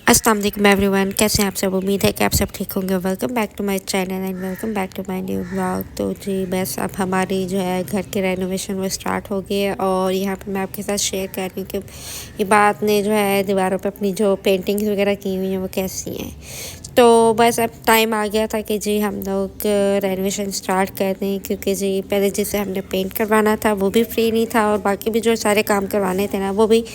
अस्सलाम वालेकुम एवरीवन, कैसे हैं आप सब। उम्मीद है कि आप सब ठीक होंगे। Welcome back to my channel and welcome back to my new blog. तो जी बस अब हमारी जो है घर की रेनोवेशन वो स्टार्ट हो गई है और यहाँ पे मैं आपके साथ शेयर कर रही हूँ कि ये बात ने जो है दीवारों पे अपनी जो पेंटिंग्स वगैरह की हुई हैं वो कैसी हैं। तो बस अब टाइम आ गया था कि जी हम लोग रेनोवेशन स्टार्ट कर दें, क्योंकि जी पहले जिसे हमने पेंट करवाना था वो भी फ्री नहीं था और बाकी भी जो सारे काम करवाने थे ना वो भी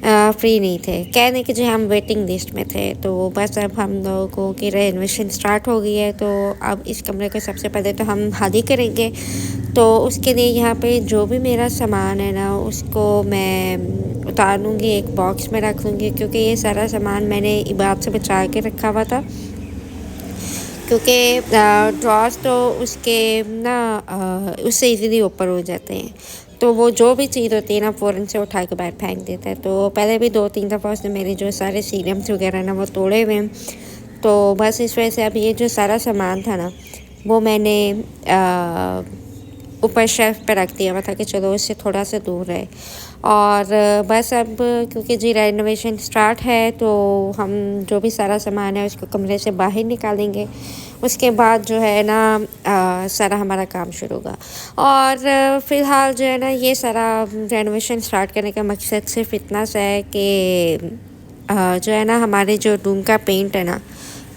फ्री नहीं थे। कहने कि जो हम वेटिंग लिस्ट में थे। तो बस अब हम लोगों की रेनोवेशन स्टार्ट हो गई है। तो अब इस कमरे को सबसे पहले तो हम खाली करेंगे। तो उसके लिए यहाँ पे जो भी मेरा सामान है ना उसको मैं उतार लूँगी, एक बॉक्स में रख लूँगी, क्योंकि ये सारा सामान मैंने इबाद से बचा के रखा हुआ था। क्योंकि ड्रॉर्स तो उसके ना उससे इजीली ऊपर हो जाते हैं। तो वो जो भी चीज़ होती है ना फ़ौरन से उठा के बाहर फेंक देता है। तो पहले भी 2-3 दफ़ा उसने मेरे जो सारे सीरम्स वगैरह ना वो तोड़े हुए हैं। तो बस इस वजह से अब ये जो सारा सामान था ना वो मैंने ऊपर शेल्फ पे रख दिया हुआ था कि चलो इससे थोड़ा सा दूर रहे। और बस अब क्योंकि जी रेनोवेशन स्टार्ट है तो हम जो भी सारा सामान है उसको कमरे से बाहर निकालेंगे। उसके बाद जो है ना सारा हमारा काम शुरू होगा। और फ़िलहाल जो है ना ये सारा रेनोवेशन स्टार्ट करने का मकसद सिर्फ इतना सा है कि जो है ना हमारे जो रूम का पेंट है ना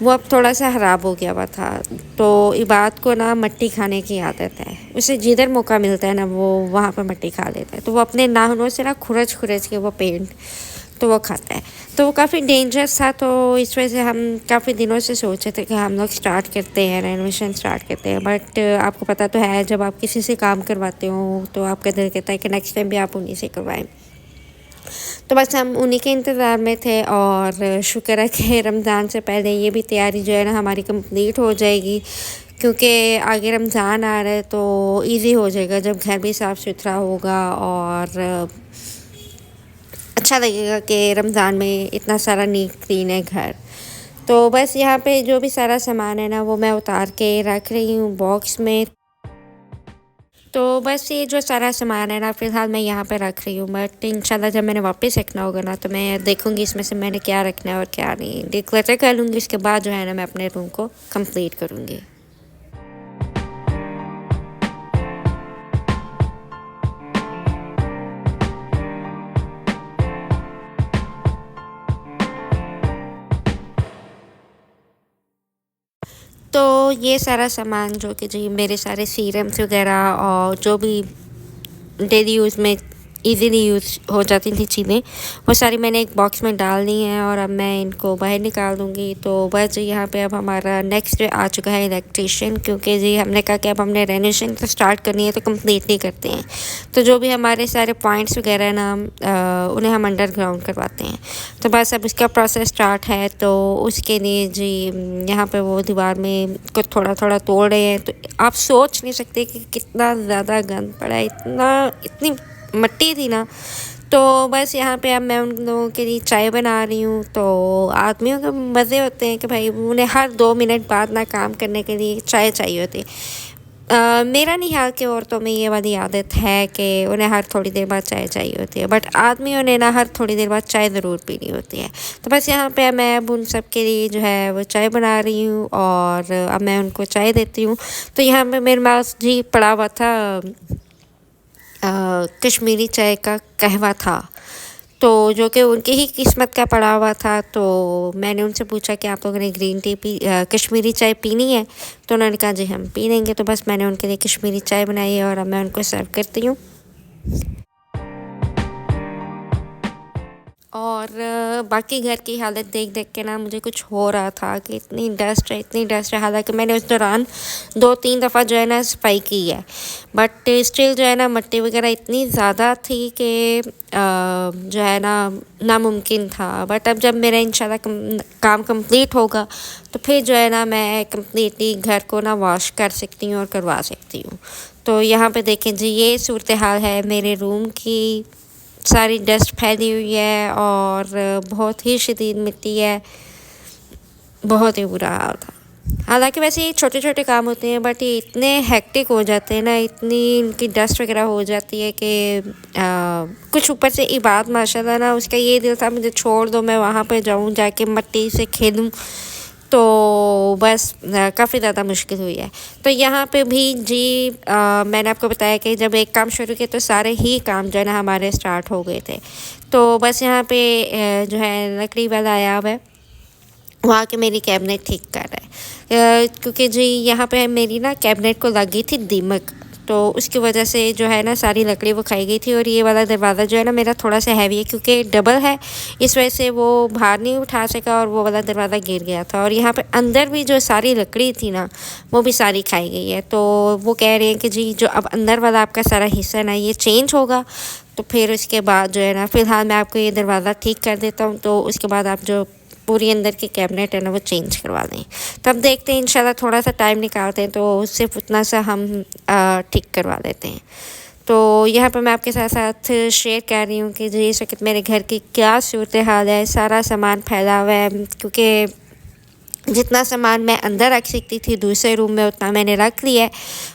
वो अब थोड़ा सा ख़राब हो गया हुआ था। तो इबाद को ना मिट्टी खाने की आदत है, उसे जिधर मौका मिलता है ना वो वहाँ पर मिट्टी खा लेता है। तो वो अपने नाखूनों से ना खुरच खुरच के वो पेंट तो वो खाता है। तो वो काफ़ी डेंजरस था। तो इस वजह से हम काफ़ी दिनों से सोचे थे कि हम लोग स्टार्ट करते हैं, रेनोवेशन स्टार्ट करते हैं। बट आपको पता तो है जब आप किसी से काम करवाते हो तो आपका दिल कहता है कि नेक्स्ट टाइम भी आप उन्हीं से करवाएं। तो बस हम उन्हीं के इंतज़ार में थे और शुक्र है कि रमज़ान से पहले ये भी तैयारी जो है ना हमारी कंप्लीट हो जाएगी, क्योंकि आगे रमज़ान आ रहा है तो इजी हो जाएगा जब घर भी साफ़ सुथरा होगा और अच्छा लगेगा कि रमज़ान में इतना सारा नीट क्लीन है घर। तो बस यहाँ पे जो भी सारा सामान है ना वो मैं उतार के रख रही हूँ बॉक्स में। तो बस ये जो सारा सामान है ना फ़िलहाल मैं यहाँ पे रख रही हूँ। बट इंशाल्लाह जब मैंने वापस रखना होगा ना तो मैं देखूँगी इसमें से मैंने क्या रखना है और क्या नहीं, डिक्लेटर कर लूँगी। उसके बाद जो है ना मैं अपने रूम को कंप्लीट करूँगी। तो ये सारा सामान जो कि जी मेरे सारे सीरम्स वगैरह और जो भी डेली यूज़ में इजीली यूज़ हो जाती थी चीज़ें वो सारी मैंने एक बॉक्स में डाल दी हैं और अब मैं इनको बाहर निकाल दूँगी। तो बस यहाँ पे अब हमारा नेक्स्ट आ चुका है इलेक्ट्रिशियन, क्योंकि जी हमने कहा कि अब हमने रेनोवेशन तो स्टार्ट करनी है तो कंप्लीट नहीं करते हैं। तो जो भी हमारे सारे पॉइंट्स वगैरह ना उन्हें हम अंडरग्राउंड करवाते हैं। तो बस अब उसका प्रोसेस स्टार्ट है। तो उसके लिए जी यहाँ पे वो दीवार में कुछ थोड़ा थोड़ा तोड़ रहे हैं। तो आप सोच नहीं सकते कि कितना ज़्यादा गंद पड़ा है, इतनी मिट्टी थी ना। तो बस यहाँ पे अब मैं उन लोगों के लिए चाय बना रही हूँ। तो आदमियों के मज़े होते हैं कि भाई उन्हें हर 2 मिनट बाद ना काम करने के लिए चाय चाहिए होती है। मेरा नहीं ख्याल कि औरतों में ये वाली आदत है कि उन्हें हर थोड़ी देर बाद चाय चाहिए होती है, बट आदमियों ने ना हर थोड़ी देर बाद चाय ज़रूर पीनी होती है। तो बस यहाँ पे मैं अब उन सब के लिए जो है वो चाय बना रही हूँ और अब मैं उनको चाय देती हूँ। तो यहाँ पे मेरे पास जी पड़ा हुआ था कश्मीरी चाय का कहवा था, तो जो कि उनकी ही किस्मत का पड़ा हुआ था। तो मैंने उनसे पूछा कि आप लोगों ने ग्रीन टी कश्मीरी चाय पीनी है। तो उन्होंने कहा जी हम पी लेंगे। तो बस मैंने उनके लिए कश्मीरी चाय बनाई है और अब मैं उनको सर्व करती हूँ। और बाकी घर की हालत देख देख के ना मुझे कुछ हो रहा था कि इतनी डस्ट है, इतनी डस्ट है। हालांकि मैंने उस दौरान 2-3 दफ़ा जो है ना सफाई की है, बट स्टिल जो है ना मिट्टी वगैरह इतनी ज़्यादा थी कि जो है ना नामुमकिन था। बट अब जब मेरा इंशाल्लाह काम कंप्लीट होगा तो फिर जो है ना मैं कंप्लीटली घर को ना वॉश कर सकती हूँ और करवा सकती हूँ। तो यहाँ पे देखें जी ये सूरत हाल है मेरे रूम की। सारी डस्ट फैली हुई है और बहुत ही शदीद मिट्टी है, बहुत ही बुरा हाल था। हालांकि वैसे ये छोटे छोटे काम होते हैं बट ये इतने हेक्टिक हो जाते हैं ना, इतनी इनकी डस्ट वगैरह हो जाती है कि कुछ ऊपर से इबाद माशाल्लाह ना, उसका ये दिल था मुझे छोड़ दो, मैं वहाँ पे जाऊँ, जाके मिट्टी से खेलूँ। तो बस काफ़ी ज़्यादा मुश्किल हुई है। तो यहाँ पे भी जी मैंने आपको बताया कि जब एक काम शुरू किया तो सारे ही काम जो है ना हमारे स्टार्ट हो गए थे। तो बस यहाँ पे जो है लकड़ी वाला आया हुआ है, वहाँ के मेरी कैबिनेट ठीक कर रहा है। क्योंकि जी यहाँ पे मेरी ना कैबिनेट को लगी थी दीमक, तो उसकी वजह से जो है ना सारी लकड़ी वो खाई गई थी। और ये वाला दरवाज़ा जो है ना मेरा थोड़ा सा हैवी है, क्योंकि डबल है, इस वजह से वो बाहर नहीं उठा सका और वो वाला दरवाज़ा गिर गया था। और यहाँ पे अंदर भी जो सारी लकड़ी थी ना वो भी सारी खाई गई है। तो वो कह रहे हैं कि जी जो अब अंदर वाला आपका सारा हिस्सा ना ये चेंज होगा, तो फिर उसके बाद जो है ना फ़िलहाल मैं आपको ये दरवाज़ा ठीक कर देता हूँ, तो उसके बाद आप जो पूरी अंदर की कैबिनेट है ना वो चेंज करवा दें। तब देखते हैं इंशाल्लाह, थोड़ा सा टाइम निकालते हैं तो सिर्फ उतना सा हम ठीक करवा लेते हैं। तो यहाँ पर मैं आपके साथ साथ शेयर कर रही हूँ कि जी इस वक्त मेरे घर की क्या सूरत हाल है। सारा सामान फैला हुआ है, क्योंकि जितना सामान मैं अंदर रख सकती थी दूसरे रूम में उतना मैंने रख लिया है।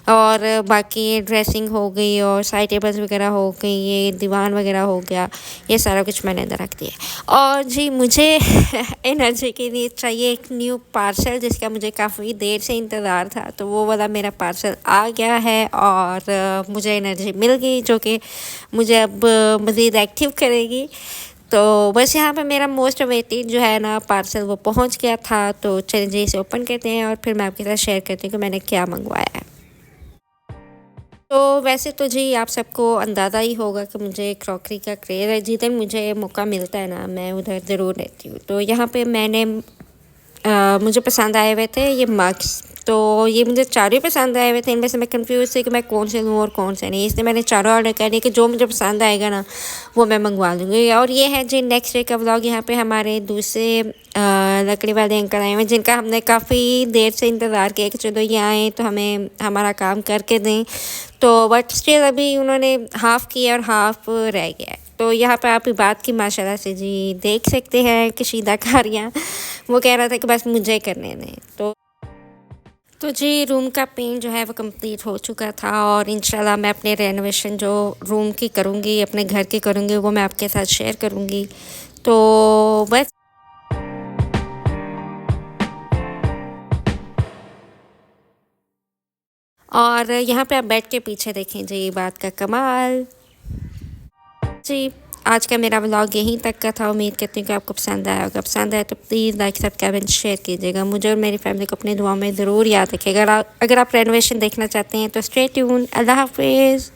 और बाकी ये ड्रेसिंग हो गई और साइड टेबल्स वगैरह हो गई, ये दीवान वगैरह हो गया, ये सारा कुछ मैंने अंदर रख दिया। और जी मुझे एनर्जी के लिए चाहिए एक न्यू पार्सल, जिसका मुझे काफ़ी देर से इंतज़ार था। तो वो वाला मेरा पार्सल आ गया है और मुझे एनर्जी मिल गई, जो कि मुझे अब मज़ीद एक्टिव करेगी। तो बस यहाँ पे मेरा मोस्ट अवेटेड जो है ना पार्सल वो पहुँच गया था। तो चलिए जी इसे ओपन करते हैं और फिर मैं आपके साथ शेयर करती हूँ कि मैंने क्या मंगवाया है। तो वैसे तो जी आप सबको अंदाज़ा ही होगा कि मुझे क्रॉकरी का क्रेज़ है। जिधर मुझे मौका मिलता है ना मैं उधर ज़रूर रहती हूँ। तो यहाँ पे मैंने मुझे पसंद आए हुए थे ये मग्स। तो ये मुझे चारों ही पसंद आए हुए थे, इनमें से मैं कंफ्यूज थी कि मैं कौन से लूँ और कौन से नहीं। इसलिए मैंने चारों ऑर्डर कर दिए कि जो मुझे पसंद आएगा ना वो मैं मंगवा लूँगी। और ये है जी नेक्स्ट डे का व्लॉग। यहाँ पे हमारे दूसरे लकड़ी वाले अंकल आए हुए हैं, जिनका हमने काफ़ी देर से इंतज़ार किया कि चलो ये आएँ तो हमें हमारा काम करके दें। तो बट स्टिल अभी उन्होंने हाफ़ किया और हाफ़ रह गया है। तो यहाँ पे आप बात की माशाल्लाह से जी देख सकते हैं कशीदाकारियाँ। वो कह रहा था कि बस मुझे करने दें। तो जी रूम का पेंट जो है वो कंप्लीट हो चुका था और इंशाल्लाह मैं अपने रेनोवेशन जो रूम की करूँगी, अपने घर की करूँगी, वो मैं आपके साथ शेयर करूँगी। तो बस और यहाँ पे आप बेड के पीछे देखें जी ये बात का कमाल। जी आज का मेरा व्लॉग यहीं तक का था। उम्मीद करती हूँ कि आपको पसंद आया होगा। पसंद आया तो please like subscribe and share कीजिएगा। मुझे और मेरी फैमिली को अपनी दुआ में ज़रूर याद रखिएगा। अगर आप रेनोवेशन देखना चाहते हैं तो स्टे ट्यून। अल्लाह हाफिज़।